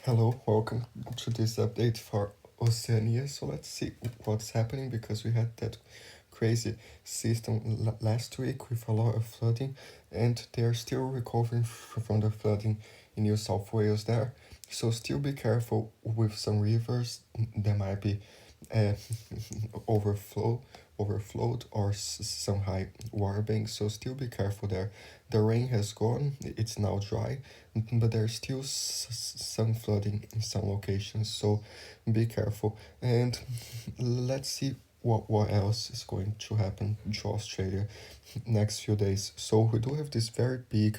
Hello, welcome to this update for Oceania. So let's see what's happening because we had that crazy system last week with a lot of flooding, and they're still recovering from the flooding in New South Wales there. So still be careful with some rivers. There might be uh, overflow overflowed or some high water banks, so still be careful there. The rain has gone, it's now dry, but there's still some flooding in some locations, so be careful. And let's see what else is going to happen to Australia next few days. So we do have this very big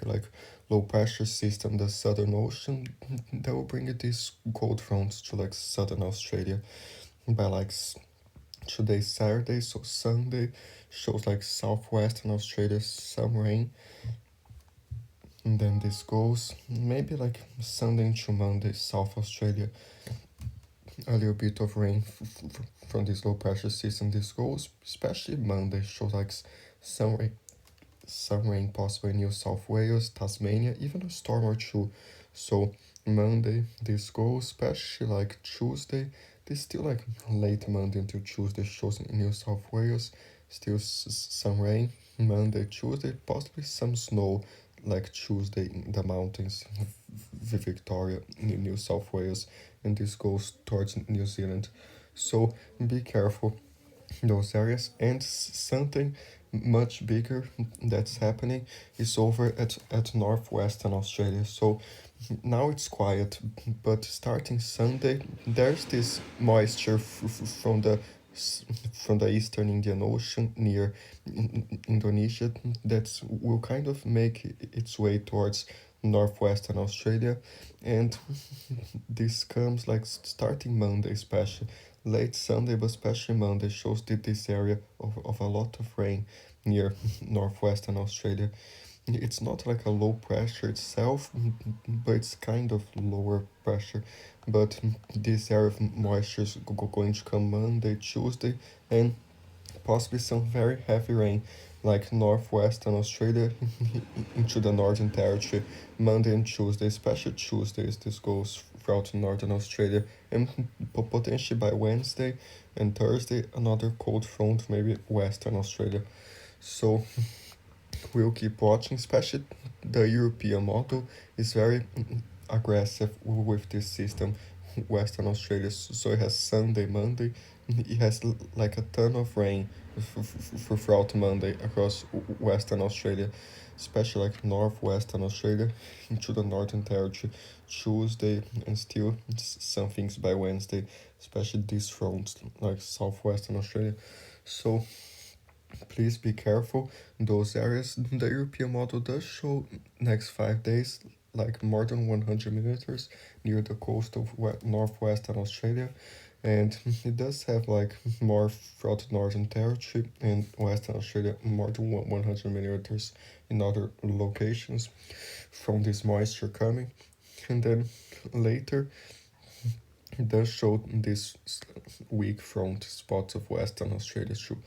low pressure system, the Southern Ocean, that will bring these cold fronts to southern Australia by today Saturday, so Sunday shows southwestern Australia some rain, and then this goes maybe Sunday into Monday, South Australia, a little bit of rain from this low pressure system. This goes, especially Monday, shows some rain, some rain possible in New South Wales, Tasmania, even a storm or two. So Monday this goes, especially Tuesday. This still late Monday until Tuesday shows in New South Wales, still some rain. Monday, Tuesday, possibly some snow Tuesday in the mountains, Victoria, New South Wales, and this goes towards New Zealand. So be careful those areas. And something much bigger that's happening is over at northwestern Australia. So now it's quiet, but starting Sunday there's this moisture from the eastern Indian Ocean near Indonesia that will kind of make its way towards northwestern Australia, and this comes starting Monday, especially late Sunday, but especially Monday shows this area of a lot of rain near northwestern Australia. It's not like a low pressure itself, but it's kind of lower pressure. But this area of moisture is going to come Monday, Tuesday, and possibly some very heavy rain, like northwestern Australia into the Northern Territory, Monday and Tuesday, especially Tuesdays. This goes throughout Northern Australia, and potentially by Wednesday and Thursday, another cold front, maybe Western Australia. So we'll keep watching, especially the European model is very aggressive with this system. Western Australia, so it has Sunday, Monday, it has like a ton of rain throughout Monday across Western Australia, especially northwestern Australia into the Northern Territory Tuesday, and still some things by Wednesday, especially this front southwestern Australia. So please be careful in those areas. The European model does show next 5 days more than 100 millimeters near the coast of northwestern Australia, and it does have more throughout the Northern Territory and Western Australia, more than 100 millimeters in other locations from this moisture coming. And then later it does show this weak front spots of Western Australia too.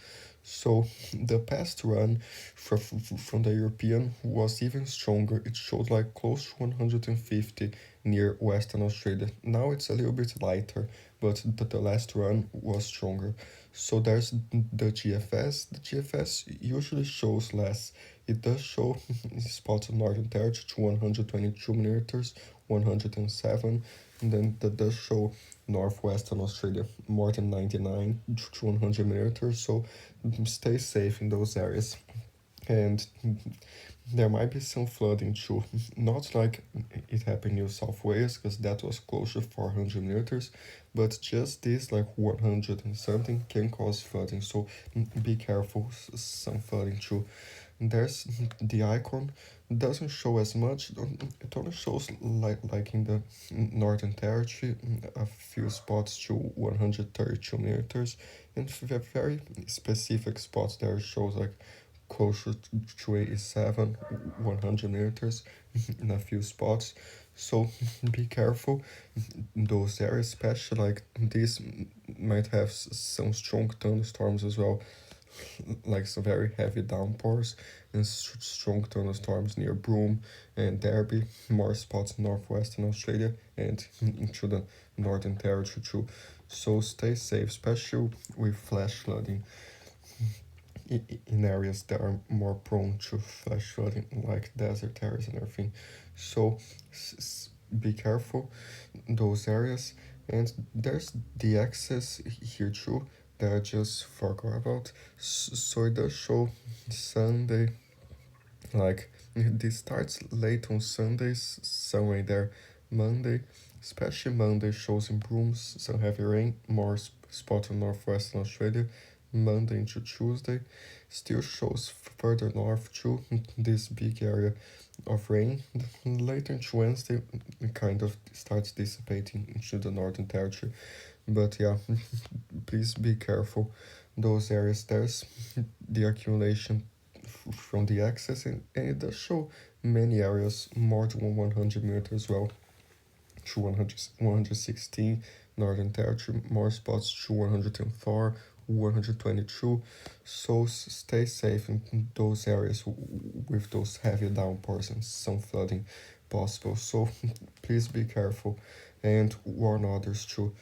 So the past run from the European was even stronger. It showed close to 150 near Western Australia. Now it's a little bit lighter, but the last run was stronger. So there's the GFS. The GFS usually shows less. It does show spots of Northern Territory to 122 millimeters, 107, and then that does show northwestern Australia more than 99 to 100 millimeters. So stay safe in those areas. And there might be some flooding too, not like it happened in New South Wales because that was close to 400 millimeters, but just this 100 and something can cause flooding, so be careful, some flooding too. There's the icon, doesn't show as much, it only shows like in the Northern Territory a few spots to 132 millimeters, and very specific spots there shows closer to 87, 100 meters in a few spots. So be careful in those areas, especially this might have some strong thunderstorms as well like some very heavy downpours and strong thunderstorms near Broome and Derby, more spots in northwestern Australia and into the Northern Territory too. So stay safe, especially with flash flooding in areas that are more prone to flash flooding, like desert areas and everything. So be careful in those areas. And there's the access here too that I just forgot about. So it does show Sunday, like this starts late on Sundays, somewhere there. Monday, especially Monday, shows in Brooms some heavy rain, more spot on northwestern Australia. Monday into Tuesday, still shows further north too, this big area of rain. Later into Wednesday, it kind of starts dissipating into the Northern Territory. But yeah, please be careful. Those areas, there's the accumulation from the axis, and it does show many areas more than 100 meters as well, to 116 Northern Territory, more spots to 104, 122. So stay safe in those areas with those heavy downpours and some flooding possible. So please be careful and warn others too.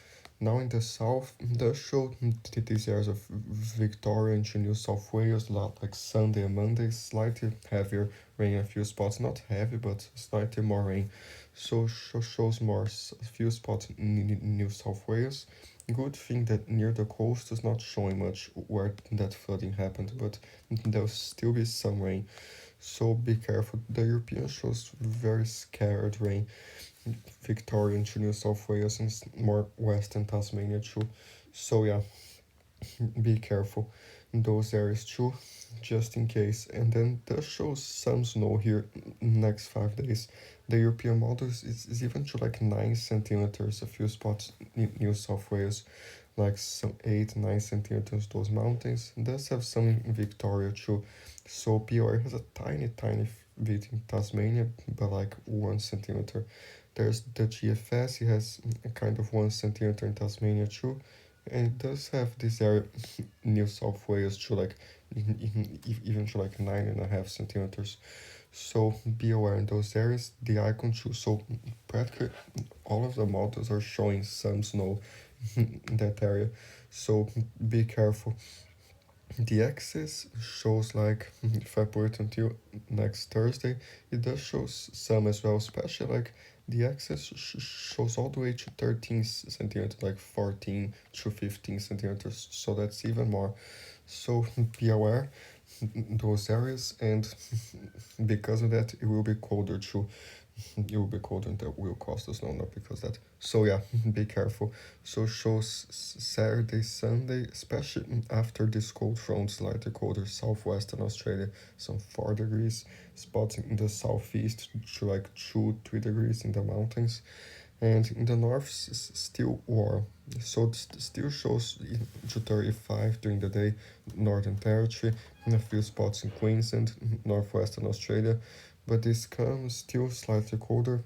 Now in the south, does show these areas of Victoria into New South Wales, like Sunday and Monday, slightly heavier rain in a few spots, not heavy, but slightly more rain. So shows more few spots in New South Wales. Good thing that near the coast is not showing much where that flooding happened, but there'll still be some rain. So be careful. The European shows very scared rain. Victoria into New South Wales and more western Tasmania too. So yeah, be careful in those areas too, just in case. And then that shows some snow here next 5 days. The European models is even to like 9 centimeters, a few spots in New South Wales, like some 8-9 centimeters. Those mountains it does have some in Victoria too. So POR has a tiny bit in Tasmania, but like 1 centimeter. There's the GFS, it has a kind of 1 centimeter in Tasmania too, and it does have this area New South Wales to like even to like 9.5 centimeters. So be aware in those areas. The icon too. So practically all of the models are showing some snow in that area. So be careful. The axis shows like if I put it until next Thursday, it does show some as well, especially like the axis shows all the way to 13 centimeters, like 14 to 15 centimeters, so that's even more. So be aware in those areas, and because of that, it will be colder too. It will be colder and that will cost us snow, not because that. So yeah, be careful. So shows Saturday, Sunday, especially after this cold front, slightly colder southwestern Australia, some 4 degrees, spots in the southeast to like 2-3 degrees in the mountains, and in the north still warm. So it still shows to 35 during the day, Northern Territory, and a few spots in Queensland, northwestern Australia, but this comes still slightly colder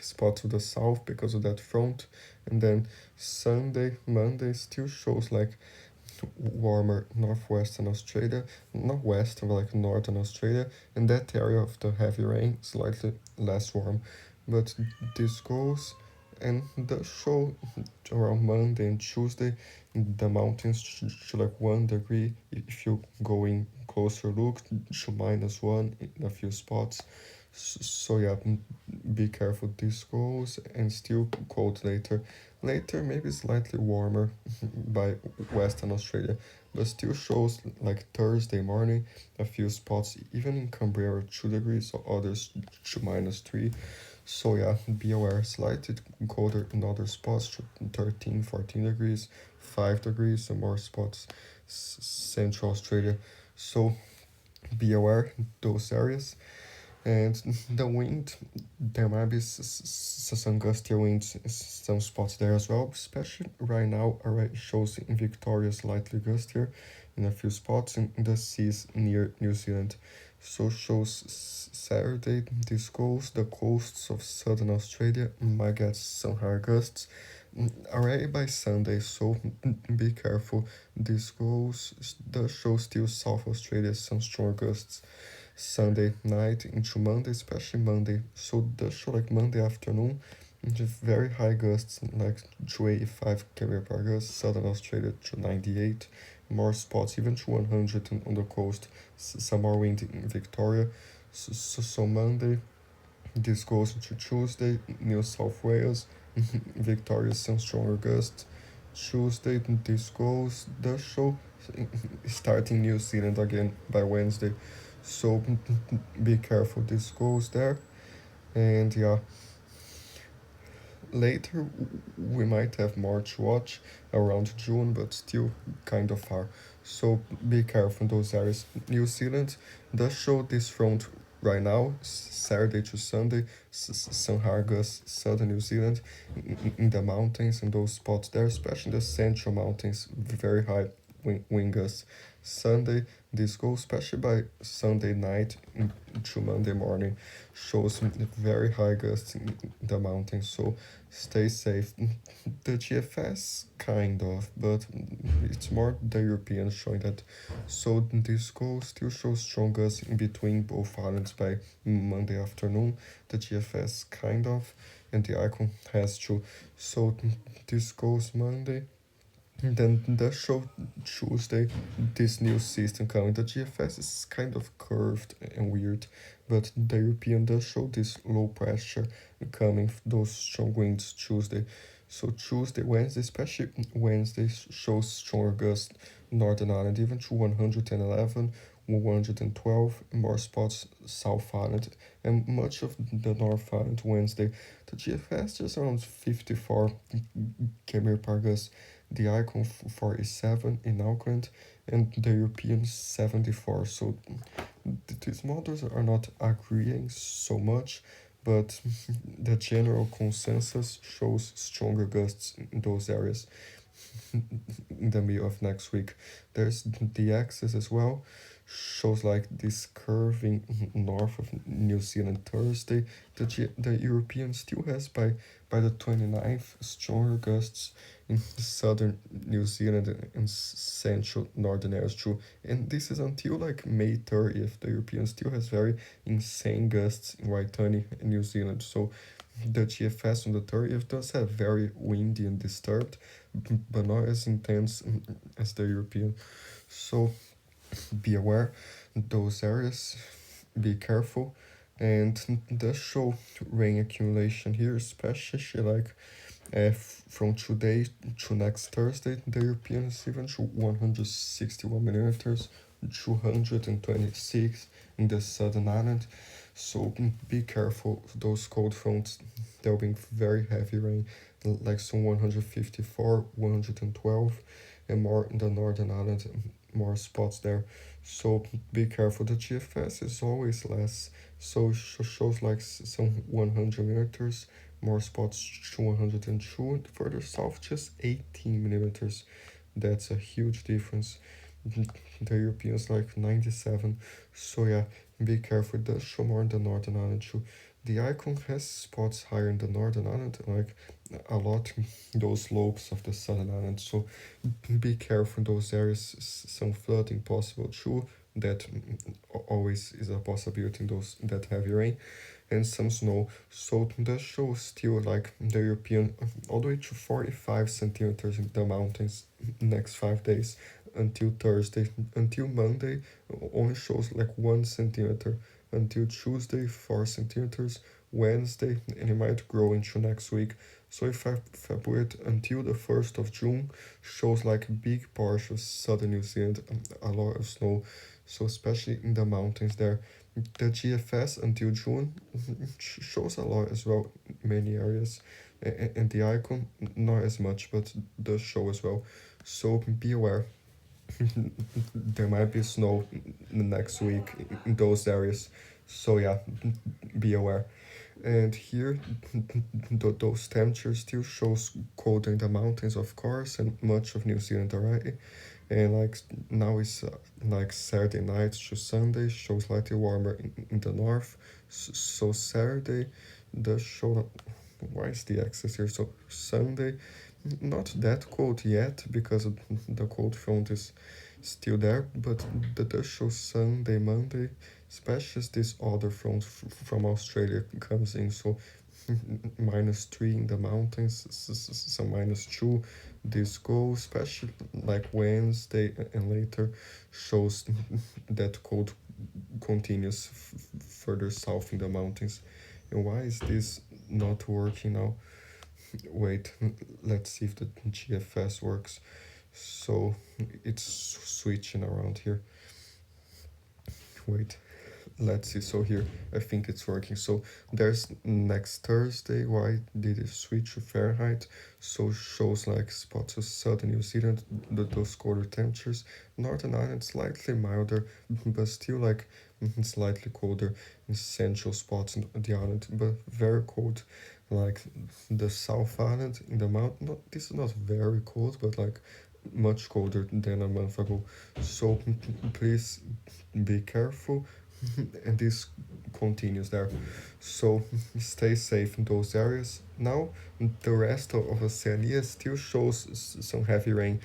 spot to the south because of that front, and then Sunday, Monday still shows like warmer northwestern Australia, not western, but like northern Australia, and that area of the heavy rain slightly less warm. But this goes and the show around Monday and Tuesday, the mountains to like 1 degree if you go in closer look, to -1 in a few spots. So yeah, be careful. This goes and still cold later. Later maybe slightly warmer by Western Australia, but still shows like Thursday morning a few spots even in Canberra 2 degrees, or others to -3. So yeah, be aware, slightly colder in other spots to 13-14 degrees, 5 degrees and more spots Central Australia. So be aware those areas. And the wind, there might be some gustier winds, some spots there as well, especially right now already shows in Victoria slightly gustier in a few spots in the seas near New Zealand. So shows Saturday, this goes, the coasts of southern Australia might get some higher gusts. already by Sunday, so be careful. This does show still South Australia some strong gusts Sunday night into Monday, especially Monday. So does show like Monday afternoon, just very high gusts like to 85 km per gust. Southern Australia to 98, more spots even to 100 on the coast. Some more wind in Victoria. So Monday this goes into Tuesday, New South Wales, Victoria some stronger gusts. Tuesday this goes the show starting New Zealand again by Wednesday. So be careful this goes there. And yeah, later we might have more to watch around June, but still kind of far. So be careful in those areas. New Zealand does show this front right now, Saturday to Sunday, some Hargus, southern New Zealand, in the mountains and those spots there, especially the central mountains, very high wind gusts. Sunday, this goes especially by Sunday night to Monday morning, shows very high gusts in the mountains. So stay safe. The GFS kind of, but it's more the European showing that. So this goal still shows strong gusts in between both islands by Monday afternoon. The GFS kind of, and the icon has to. So this goes Monday. Then the show Tuesday, this new system coming. The GFS is kind of curved and weird, but the European does show this low pressure coming, those strong winds Tuesday. So Tuesday, Wednesday, especially Wednesday, shows stronger gusts Northern Island, even to 111, 112, more spots South Island, and much of the North Island Wednesday. The GFS just around 54 km per gust, the icon 47 in Auckland, and the European 74. So these models are not agreeing so much, but the general consensus shows stronger gusts in those areas in the middle of next week. There's the axis as well, shows like this curving north of New Zealand Thursday. The European still has by the 29th stronger gusts in southern New Zealand and central northern areas too. And this is until like May 30th. The European still has very insane gusts in Waitangi and New Zealand. So the GFS on the 30th does have very windy and disturbed, but not as intense as the European. So be aware those areas, be careful, and does show rain accumulation here, especially like from today to next Thursday. The European is even to 161 millimeters, 226 in the southern island. So be careful those cold fronts. There'll be very heavy rain, like some 154, 112, and more in the northern island, more spots there. So be careful. The GFS is always less, so shows like some 100 millimeters, more spots to 102, further south just 18 millimeters. That's a huge difference. The Europeans like 97. So yeah, be careful. It does show more in the northern island too. The icon has spots higher in the northern island, like a lot in those slopes of the southern island. So be careful in those areas. Some flooding possible too. That always is a possibility in those that heavy rain, and some snow. So the show still like the European all the way to 45 centimeters in the mountains next 5 days until Thursday. Until Monday only shows like 1 centimeter. Until Tuesday 4 centimeters. Wednesday, and it might grow into next week. So if I put it until the 1st of June, shows like big portions southern New Zealand, a lot of snow. So especially in the mountains there. The GFS until June shows a lot as well, many areas, and the icon not as much, but does show as well. So be aware. There might be snow next week in those areas. So yeah, be aware. And here, those temperatures still shows colder in the mountains, of course, and much of New Zealand already. And like now it's like Saturday night to Sunday, shows slightly warmer in the north. So Saturday does show why is the access here? So Sunday, not that cold yet because the cold front is still there, but the does show Sunday, Monday, especially as this other front from Australia comes in. So -3 in the mountains, some -2. This goes, especially like Wednesday and later, shows that cold continues further south in the mountains. And why is this not working now? Wait, let's see if the GFS works. So it's switching around here. Wait, let's see. So here I think it's working. So there's next Thursday. Why did it switch to Fahrenheit? So shows like spots of southern New Zealand, those colder temperatures. Northern Ireland slightly milder, but still like slightly colder in central spots in the island, but very cold. Like the South Island in the mountain, not, this is not very cold, but like much colder than a month ago. So please be careful. And this continues there. So stay safe in those areas. Now the rest of Oceania still shows some heavy rain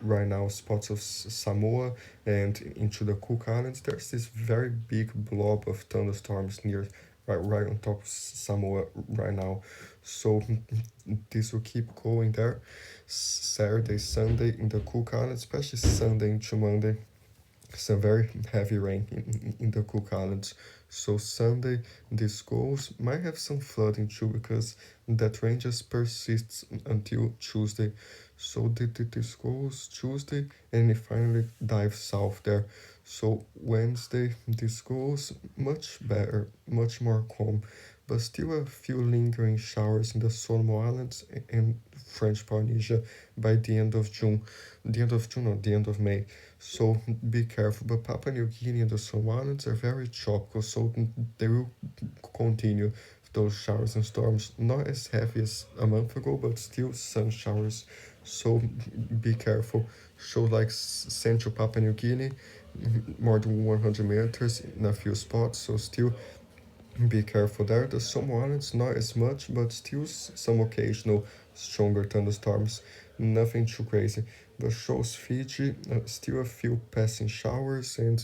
right now. Spots of Samoa and into the Cook Islands. There's this very big blob of thunderstorms near right on top of Samoa right now. So this will keep going there. Saturday, Sunday in the Cook Islands, especially Sunday into Monday, some very heavy rain in the Cook Islands. So Sunday, this goes might have some flooding too because that rain just persists until Tuesday. So this goes Tuesday and it finally dives south there. So Wednesday, this goes much better, much more calm, but still a few lingering showers in the Solomon Islands and French Polynesia by the end of June. The end of June, or the end of May. So be careful. But Papua New Guinea and the Solomon Islands are very tropical, so they will continue those showers and storms. Not as heavy as a month ago, but still some showers. So be careful. So like central Papua New Guinea, more than 100 meters in a few spots. So still be careful there. The Samoa Islands not as much, but still some occasional stronger thunderstorms. Nothing too crazy. But shows Fiji, still a few passing showers, and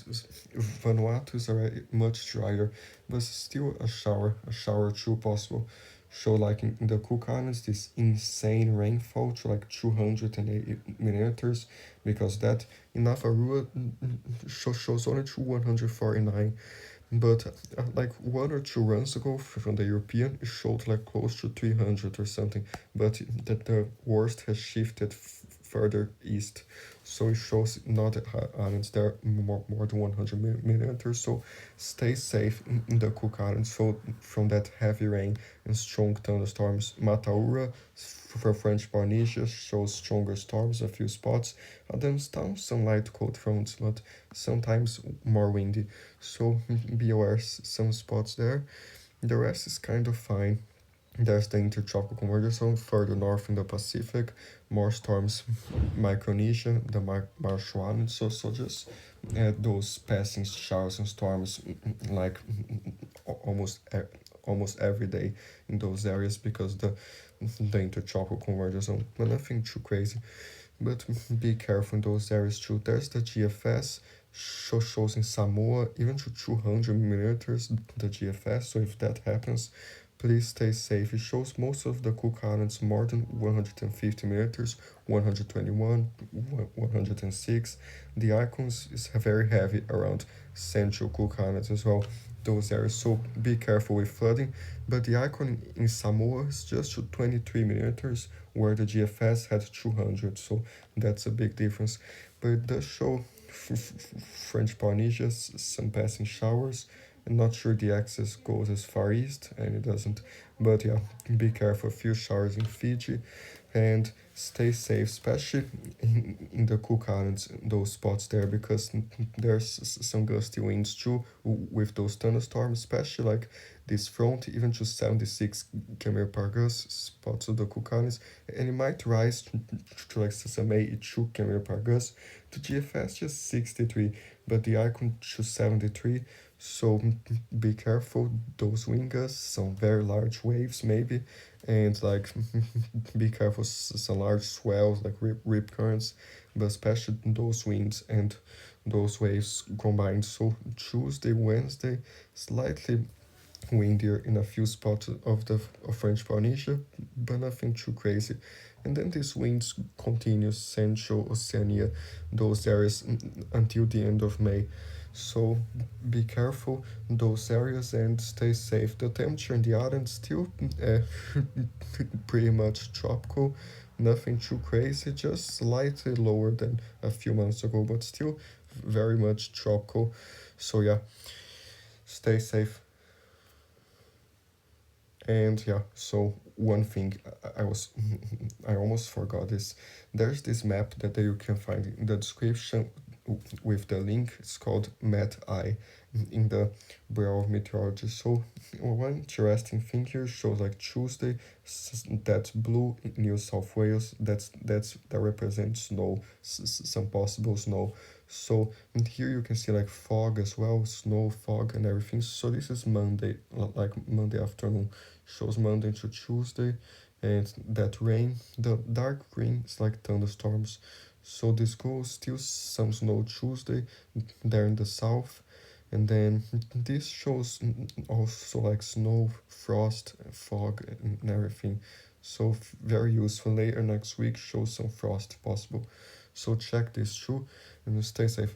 Vanuatu is already much drier, but still a shower or two possible. Show like in the Cook Islands this insane rainfall to like 280 millimeters, because that in Nauru shows only to 149. But like 1 or 2 runs ago from the European, it showed like close to 300 or something. But that the worst has shifted further east. So it shows not islands there more than 100 millimeters. So stay safe in the Cook Islands from that heavy rain and strong thunderstorms. Mataura for French Polynesia shows stronger storms, a few spots. Adamstown, some light cold fronts, but sometimes more windy. So be aware, some spots there. The rest is kind of fine. There's the intertropical convergence zone further north in the Pacific, more storms, Micronesia, the Marshall Islands. So just those passing showers and storms like almost almost every day in those areas because the intertropical convergence zone, but nothing too crazy. But be careful in those areas too. There's the GFS shows in Samoa even to 200 millimeters the GFS. So if that happens, please stay safe. It shows most of the Cook Islands more than 150 meters, 121, 106. The icons is very heavy around central Cook Islands as well, those areas. So be careful with flooding. But the icon in Samoa is just to 23 millimeters, where the GFS had 200. So that's a big difference. But it does show French Polynesia some passing showers. I'm not sure the axis goes as far east, and it doesn't. But yeah, be careful. A few showers in Fiji, and stay safe, especially in the Cook Islands, those spots there, because there's some gusty winds too with those thunderstorms, especially like this front, even to 76 km per gust spots of the Cook Islands, and it might rise to like some 82 km per gust. To GFS just 63, but the icon shows 73. So be careful, those wind gusts, some very large waves maybe, and like be careful, some large swells like rip currents, but especially those winds and those waves combined. So Tuesday, Wednesday, slightly windier in a few spots of the of French Polynesia, but nothing too crazy. And then these winds continue central Oceania, those areas until the end of May. So be careful those areas and stay safe. The temperature in the island still pretty much tropical, nothing too crazy, just slightly lower than a few months ago, but still very much tropical. So yeah, stay safe. And yeah, so one thing I was I almost forgot is there's this map that you can find in the description with the link. It's called MetEye in the Bureau of Meteorology. So one interesting thing here shows like Tuesday, that's blue in New South Wales. That represents snow, some possible snow. So and here you can see like fog as well, snow, fog, and everything. So this is Monday, like Monday afternoon, shows Monday to Tuesday, and that rain. The dark green is like thunderstorms. So this goes still some snow Tuesday there in the south, and then this shows also like snow, frost, fog, and everything. So very useful. Later next week shows some frost possible. So check this too and stay safe.